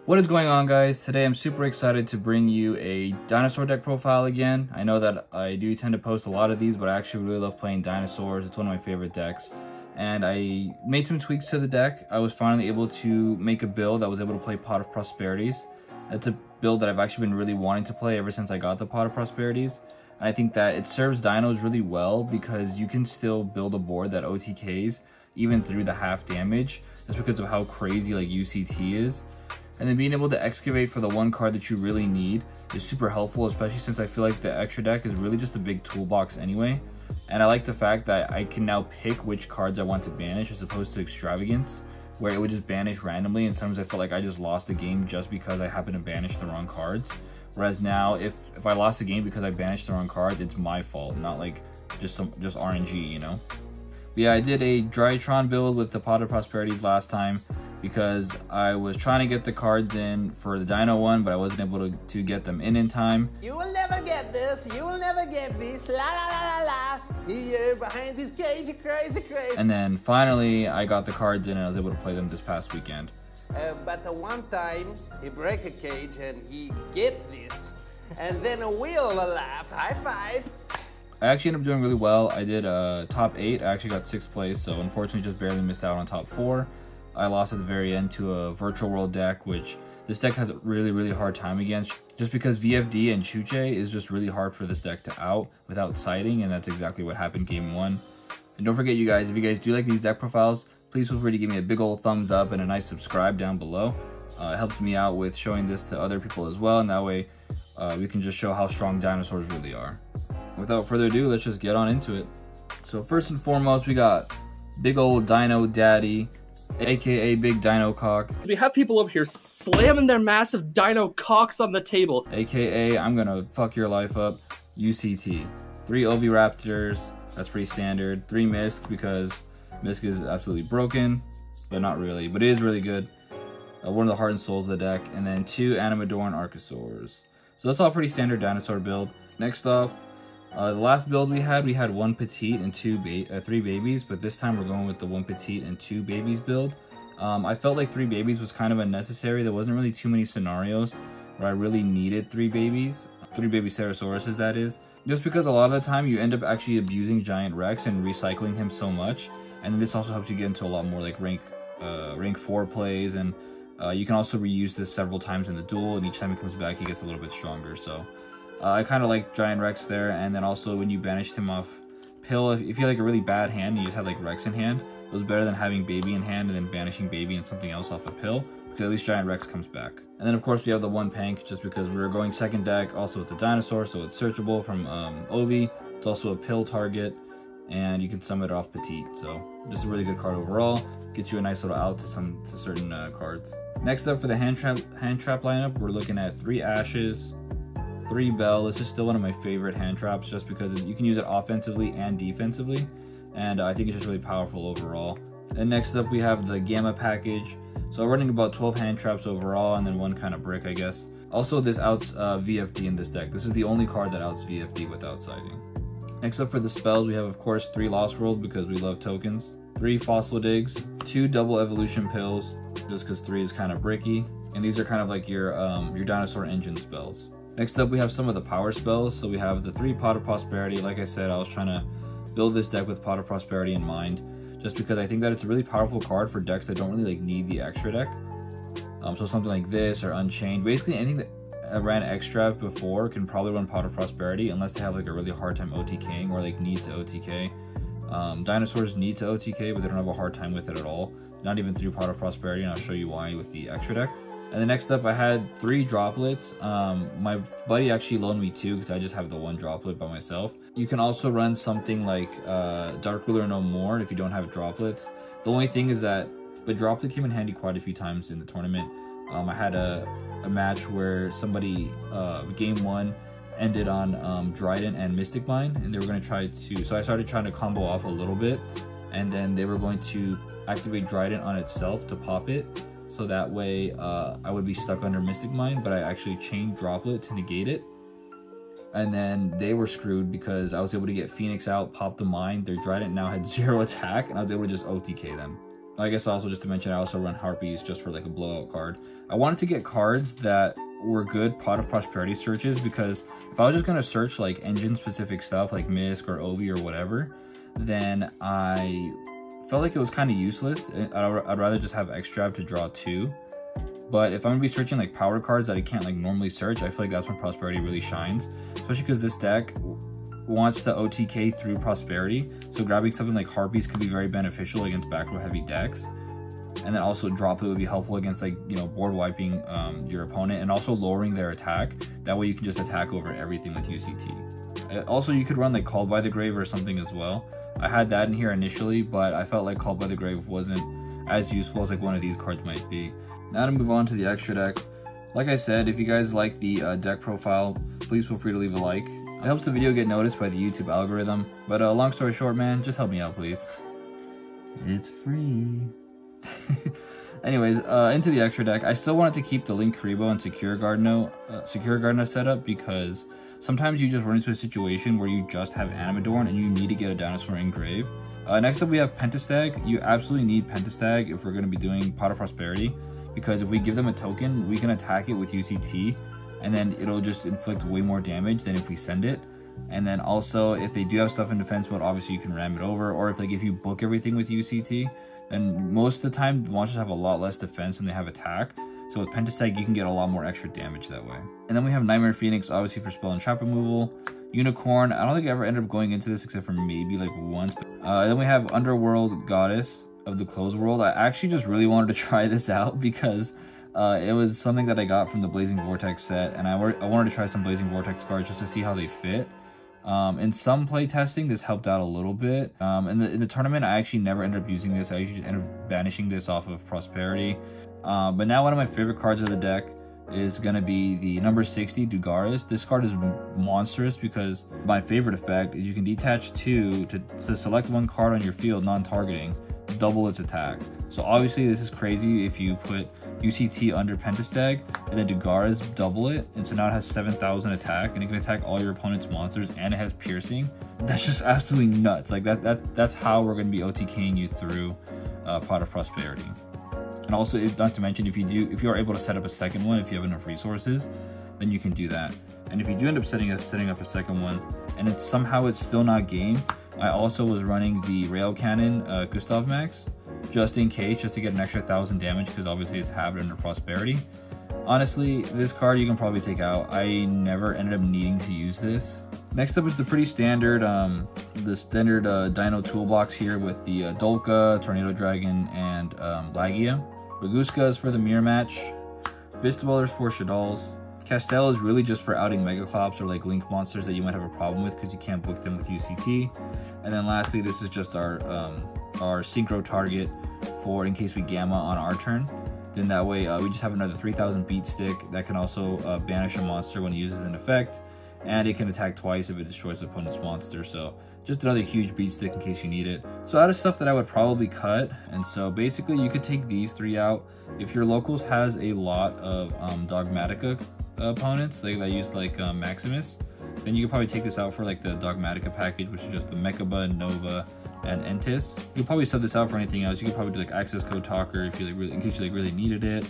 What is going on, guys? Today I'm super excited to bring you a Dinosaur deck profile again. I know that I do tend to post a lot of these, but I actually really love playing Dinosaurs. It's one of my favorite decks. And I made some tweaks to the deck. I was finally able to make a build that was able to play Pot of Prosperities. That's a build that I've actually been really wanting to play ever since I got the Pot of Prosperities. And I think that it serves Dinos really well because you can still build a board that OTKs even through the half damage, just because of how crazy like UCT is. And then being able to excavate for the one card that you really need is super helpful, especially since I feel like the extra deck is really just a big toolbox anyway. And I like the fact that I can now pick which cards I want to banish as opposed to Extravagance, where it would just banish randomly, and sometimes I feel like I just lost a game just because I happen to banish the wrong cards. Whereas now, if I lost a game because I banished the wrong cards, it's my fault, not like just RNG, you know? But yeah, I did a Drytron build with the Pot of Prosperities last time, because I was trying to get the cards in for the Dino one, but I wasn't able to get them in time. You will never get this, you will never get this, la la la la la, you're behind this cage, crazy. And then finally, I got the cards in and I was able to play them this past weekend. But the one time, he break a cage and he get this, and then we all laugh, high five. I actually ended up doing really well. I did top 8, I actually got 6th place, so unfortunately just barely missed out on top 4. I lost at the very end to a Virtual World deck, which this deck has a really hard time against, just because VFD and Chuche is just really hard for this deck to out without sighting, and that's exactly what happened game 1. And don't forget, you guys, if you guys do like these deck profiles, please feel free to give me a big old thumbs up and a nice subscribe down below. It helps me out with showing this to other people as well, and that way we can just show how strong dinosaurs really are. Without further ado, let's just get on into it. So first and foremost, we got big old Dino Daddy, aka Big Dino Cock. We have people over here slamming their massive dino cocks on the table. AKA I'm gonna fuck your life up, UCT. 3 Oviraptors, that's pretty standard. 3 Misk, because Misk is absolutely broken, but not really, but it is really good. One of the heart and souls of the deck, and then 2 Animadorn Archosaurs. So that's all pretty standard dinosaur build. Next off, the last build we had 1 petite and 3 babies, but this time we're going with the 1 petite and 2 babies build. I felt like 3 babies was kind of unnecessary. There wasn't really too many scenarios where I really needed 3 babies. 3 baby Cerasauruses, that is. Just because a lot of the time you end up actually abusing Giant Rex and recycling him so much. And then this also helps you get into a lot more like rank 4 plays, and you can also reuse this several times in the duel, and each time he comes back he gets a little bit stronger. So I kind of like Giant Rex there. And then also when you banished him off Pill, if you had like a really bad hand and you just had like Rex in hand, it was better than having Baby in hand and then banishing Baby and something else off a Pill, because at least Giant Rex comes back. And then of course we have the 1 Pank, just because we were going second deck. Also it's a dinosaur, so it's searchable from Ovi. It's also a Pill target, and you can summon it off Petite. So just a really good card overall. Gets you a nice little out to certain cards. Next up for the hand trap lineup, we're looking at 3 Ashes, 3 Bell. This is still one of my favorite hand traps, just because you can use it offensively and defensively, and I think it's just really powerful overall. And next up we have the Gamma package. So I'm running about 12 hand traps overall, and then 1 kind of brick, I guess. Also, this outs VFD in this deck. This is the only card that outs VFD without sighting. Next up for the spells, we have of course 3 Lost World, because we love tokens, 3 Fossil Digs, 2 Double Evolution Pills, just because 3 is kind of bricky, and these are kind of like your Dinosaur engine spells. Next up we have some of the power spells. So we have the 3 Pot of Prosperity. Like I said, I was trying to build this deck with Pot of Prosperity in mind, just because I think that it's a really powerful card for decks that don't really like need the extra deck. So something like this or Unchained, basically anything that ran Extrav before can probably run Pot of Prosperity, unless they have like a really hard time OTKing or like need to OTK. Dinosaurs need to OTK, but they don't have a hard time with it at all, not even through Pot of Prosperity, and I'll show you why with the extra deck. And then next up I had 3 droplets. My buddy actually loaned me 2 because I just have the 1 droplet by myself. You can also run something like Dark Ruler No More if you don't have droplets. The only thing is that the droplet came in handy quite a few times in the tournament. I had a match where somebody, game 1 ended on Dryden and Mystic Mine, and they were going to try to, so I started trying to combo off a little bit, and then they were going to activate Dryden on itself to pop it. So that way I would be stuck under Mystic Mine, but I actually chained Droplet to negate it. And then they were screwed because I was able to get Phoenix out, pop the mine. Their Trident now had 0 attack, and I was able to just OTK them. I guess also just to mention, I also run Harpies just for like a blowout card. I wanted to get cards that were good Pot of Prosperity searches, because if I was just going to search like engine specific stuff like Misk or Ovi or whatever, then I felt like it was kind of useless. I'd rather just have Extrav to draw 2. But if I'm going to be searching like power cards that I can't like normally search, I feel like that's when Prosperity really shines, especially because this deck wants to OTK through Prosperity, so grabbing something like Harpies could be very beneficial against back row heavy decks, and then also drop it would be helpful against like, you know, board wiping your opponent, and also lowering their attack. That way you can just attack over everything with UCT. Also, you could run like Called by the Grave or something as well. I had that in here initially, but I felt like Called by the Grave wasn't as useful as like one of these cards might be. Now to move on to the extra deck. Like I said, if you guys like the deck profile, please feel free to leave a like. It helps the video get noticed by the YouTube algorithm. But long story short, man, just help me out, please. It's free. Anyways, into the extra deck. I still wanted to keep the Link Karibo and Secure Gardna set up, because sometimes you just run into a situation where you just have Animadorn and you need to get a Dinosaur in grave. Next up we have Pentastag. You absolutely need Pentastag if we're going to be doing Pot of Prosperity, because if we give them a token, we can attack it with UCT, and then it'll just inflict way more damage than if we send it. And then also, if they do have stuff in defense mode, obviously you can ram it over, or if you book everything with UCT, then most of the time monsters have a lot less defense than they have attack. So with Pentastag, you can get a lot more extra damage that way. And then we have Nightmare Phoenix, obviously for spell and trap removal. Unicorn, I don't think I ever ended up going into this except for maybe like once. Then we have Underworld Goddess of the Closed World. I actually just really wanted to try this out because it was something that I got from the Blazing Vortex set, and I wanted to try some Blazing Vortex cards just to see how they fit. In some play testing, this helped out a little bit. In the tournament, I actually never ended up using this. I usually ended up banishing this off of Prosperity. But now one of my favorite cards of the deck is going to be the number 60 Dugaris. This card is monstrous because my favorite effect is you can detach 2 to select one card on your field non-targeting, double its attack. So obviously this is crazy if you put UCT under Pentastag and then Dugaris double it, and so now it has 7,000 attack and it can attack all your opponent's monsters, and it has piercing. That's just absolutely nuts. Like that's how we're going to be OTKing you through Pot of Prosperity. And also, not to mention, if you are able to set up a second one, if you have enough resources, then you can do that. And if you do end up setting up a second one, and it's still not game, I also was running the Rail Cannon Gustav Max, just in case, just to get an extra 1,000 damage, because obviously it's halved under Prosperity. Honestly, this card you can probably take out. I never ended up needing to use this. Next up is the pretty standard, Dino toolbox here with the Dolka, Tornado Dragon, and Lagia. Baguska is for the mirror match. Beast Dwellers for Shadalls. Castel is really just for outing Megaclops or like Link monsters that you might have a problem with because you can't book them with UCT. And then lastly, this is just our synchro target for in case we gamma on our turn. Then that way we just have another 3,000 beat stick that can also banish a monster when it uses an effect, and it can attack twice if it destroys the opponent's monster. So just another huge beat stick in case you need it. So that is stuff that I would probably cut. And so basically you could take these 3 out. If your locals has a lot of Dogmatica opponents that use like Maximus, then you could probably take this out for like the Dogmatica package, which is just the Mechaba, Nova, and Entis. You could probably sub this out for anything else. You could probably do like Access Code Talker if you like really, in case you like really needed it.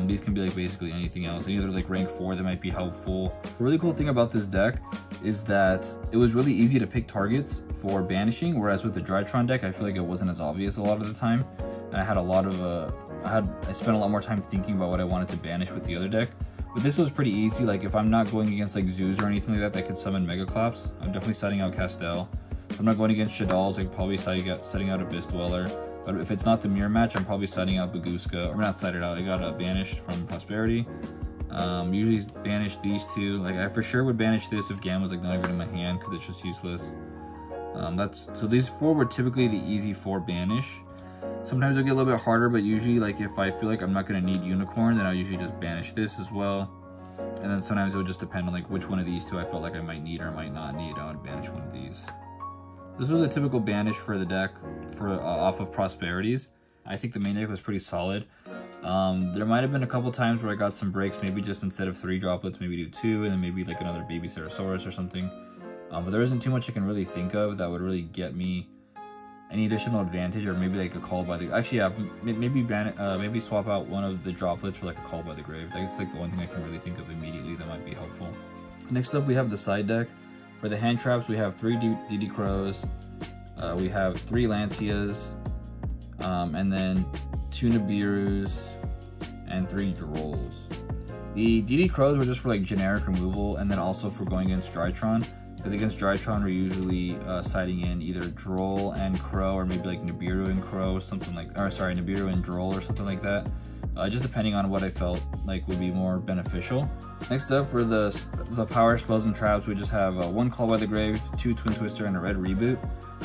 These can be like basically anything else. Any other like rank 4 that might be helpful. The really cool thing about this deck is that it was really easy to pick targets for banishing, whereas with the Drytron deck, I feel like it wasn't as obvious a lot of the time. And I had a lot of I spent a lot more time thinking about what I wanted to banish with the other deck. But this was pretty easy. Like if I'm not going against like zoos or anything like that could summon Megaclops, I'm definitely setting out Castel. If I'm not going against Shadalls, I'm probably setting out a Beast Dweller. But if it's not the mirror match, I'm probably setting out Baguska. Or not setting it out, I got banished from Prosperity. Usually banish these 2. Like I for sure would banish this if Gam was like not even in my hand because it's just useless. So these 4 were typically the easy 4 banish. Sometimes it'll get a little bit harder, but usually like if I feel like I'm not going to need Unicorn, then I'll usually just banish this as well. And then sometimes it would just depend on like which one of these 2 I felt like I might need or might not need. I would banish one of these. This was a typical banish for the deck for off of Prosperities. I think the main deck was pretty solid. There might have been a couple times where I got some breaks, maybe just instead of 3 droplets, maybe do 2, and then maybe like another baby Cerosaurus or something. But there isn't too much I can really think of that would really get me any additional advantage, or maybe like a call by the, actually yeah, maybe swap out one of the droplets for like a call by the grave. That's like the one thing I can really think of immediately that might be helpful. Next up, we have the side deck. For the hand traps, we have 3 DD Crows, we have 3 Lancias, and then 2 Nibirus, and 3 Drolls. The DD Crows were just for like generic removal, and then also for going against Drytron. Because against Drytron, we're usually siding in either Droll and Crow, or maybe like Nibiru and Crow, something like, or sorry, Nibiru and Droll, or something like that. Just depending on what I felt like would be more beneficial. Next up, for the power spells and traps, we just have 1 Call by the Grave, 2 Twin Twister, and a Red Reboot.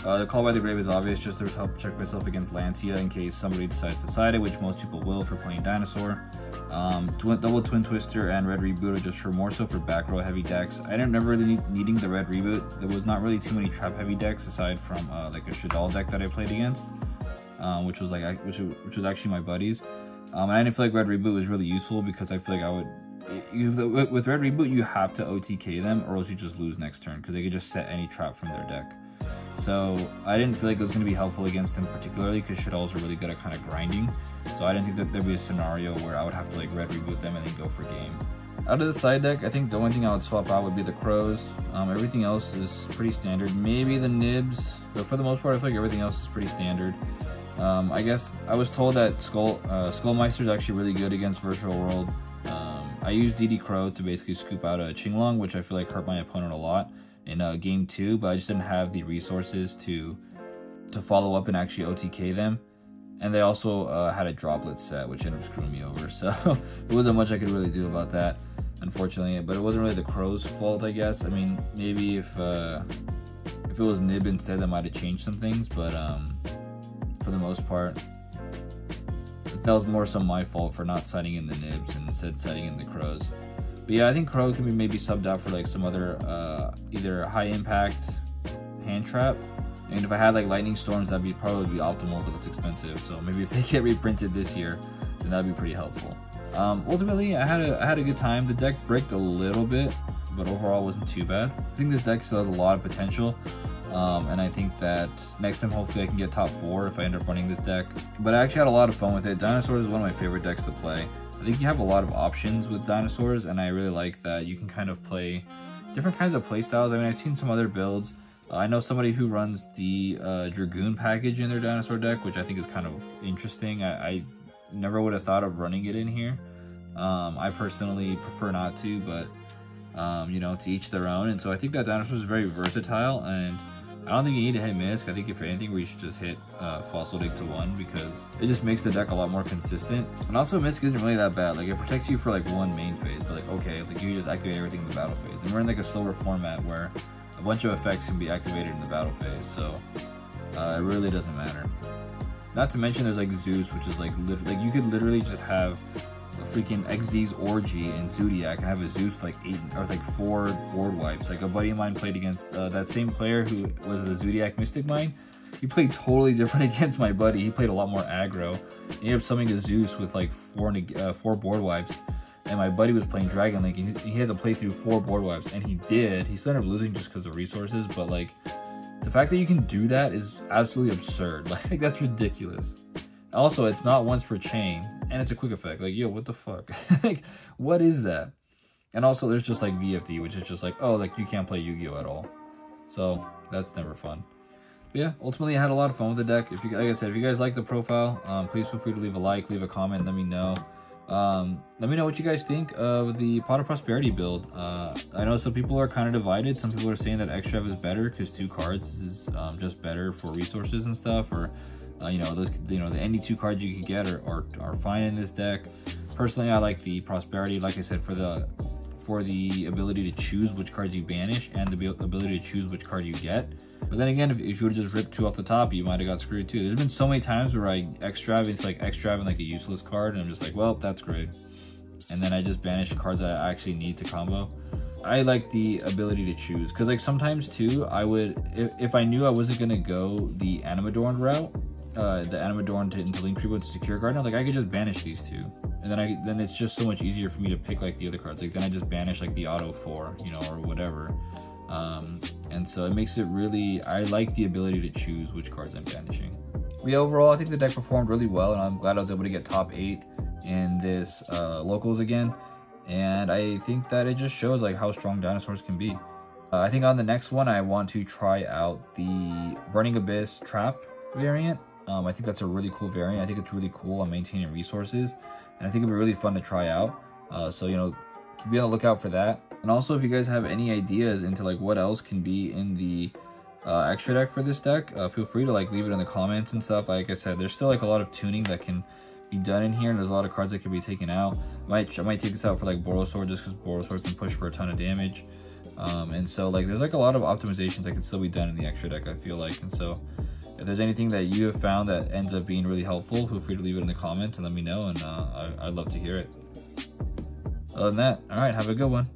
The Call by the Grave is obvious, just to help protect myself against Lancia in case somebody decides to side it, which most people will for playing Dinosaur. Double Twin Twister and Red Reboot are just for more so for back row heavy decks. I ended up never really needing the Red Reboot. There was not really too many trap heavy decks aside from like a Shadal deck that I played against, which was actually my buddies. And I didn't feel like Red Reboot was really useful because I feel like I would, with Red Reboot you have to OTK them or else you just lose next turn because they could just set any trap from their deck. So I didn't feel like it was going to be helpful against him particularly because Shadals are really good at kind of grinding. So I didn't think that there'd be a scenario where I would have to like Red Reboot them and then go for game. Out of the side deck, I think the only thing I would swap out would be the Crows. Everything else is pretty standard. Maybe the Nibs, but for the most part I feel like everything else is pretty standard. I guess I was told that Skullmeister is actually really good against Virtual World. I used DD Crow to basically scoop out a Qinglong, which I feel like hurt my opponent a lot in game 2, but I just didn't have the resources to follow up and actually OTK them. And they also had a droplet set, which ended up screwing me over, so there wasn't much I could really do about that, unfortunately. But it wasn't really the Crow's fault, I guess. I mean, maybe if it was Nib instead, that might have changed some things, but for the most part, that was more so my fault for not siding in the Nibs and instead siding in the Crows. But yeah, I think Crow can be maybe subbed out for like some other either high impact hand trap. And if I had like Lightning Storms, that'd probably be optimal, but it's expensive. So maybe if they get reprinted this year, then that'd be pretty helpful. Ultimately, I had a good time. The deck bricked a little bit, but overall wasn't too bad. I think this deck still has a lot of potential. And I think that next time hopefully I can get top 4 if I end up running this deck. But I actually had a lot of fun with it. Dinosaurs is one of my favorite decks to play. I think you have a lot of options with Dinosaurs, and I really like that you can kind of play different kinds of play styles. I mean, I've seen some other builds. I know somebody who runs the Dragoon package in their Dinosaur deck, which I think is kind of interesting. I never would have thought of running it in here. I personally prefer not to, but you know, to each their own. And so I think that Dinosaur is very versatile, and I don't think you need to hit Misk. I think if anything, we should just hit Fossil Dig to 1 because it just makes the deck a lot more consistent. And also Misk isn't really that bad. Like, it protects you for like 1 main phase, but like, okay, like you just activate everything in the battle phase. And we're in like a slower format where a bunch of effects can be activated in the battle phase, so it really doesn't matter. Not to mention there's like Zeus, which is like you could literally just have a freaking XZ's Orgy in Zodiac and have a Zeus with like 8 or like 4 board wipes. Like a buddy of mine played against that same player who was the Zodiac Mystic Mine. He played totally different against my buddy. He played a lot more aggro. He ended up summoning a Zeus with like 4 board wipes. And my buddy was playing Dragon Link, and he had to play through 4 board wipes, and he did. He still ended up losing just because of resources, but like, the fact that you can do that is absolutely absurd. Like, that's ridiculous. Also, it's not once per chain, and it's a quick effect. Like, yo, what the fuck? Like, what is that? And also, there's just like VFD, which is just like, oh, like, you can't play Yu-Gi-Oh at all. So, that's never fun. But yeah, ultimately, I had a lot of fun with the deck. If you, like I said, if you guys like the profile, please feel free to leave a like, leave a comment, let me know. Let me know what you guys think of the Pot of Prosperity build. I know some people are kind of divided. Some people are saying that Extrav is better because 2 cards is just better for resources and stuff, or you know, those, you know, the any 2 cards you can get are fine in this deck. Personally, I like the Prosperity, like I said, for the ability to choose which cards you banish and the ability to choose which card you get. But then again, if you would have just ripped 2 off the top, you might have got screwed too. There's been so many times where I it's like extraving like a useless card, and I'm just like, well, that's great. And then I just banish cards that I actually need to combo. I like the ability to choose, because like sometimes too, I would, if I knew I wasn't gonna go the Animadorn route, the Animadorn into Link Creepo to Secure Garden, like I could just banish these 2. And then it's just so much easier for me to pick like the other cards. Like then I just banish like the Auto 4, you know, or whatever. And so it makes it really, I like the ability to choose which cards I'm banishing. But yeah, overall, I think the deck performed really well, and I'm glad I was able to get top 8 in this locals again. And I think that it just shows like how strong dinosaurs can be. I think on the next one, I want to try out the Burning Abyss Trap variant. I think that's a really cool variant. I think it's really cool on maintaining resources, and I think it'd be really fun to try out. So, you know, be on the lookout for that. And also, if you guys have any ideas into like what else can be in the extra deck for this deck, feel free to like leave it in the comments and stuff. Like I said, there's still like a lot of tuning that can be done in here, and there's a lot of cards that can be taken out. I might take this out for like Borosaur, just because Borosaur can push for a ton of damage. And so like there's like a lot of optimizations that can still be done in the extra deck, I feel like. And so if there's anything that you have found that ends up being really helpful, feel free to leave it in the comments and let me know, and I'd love to hear it. Other than that, all right, have a good one.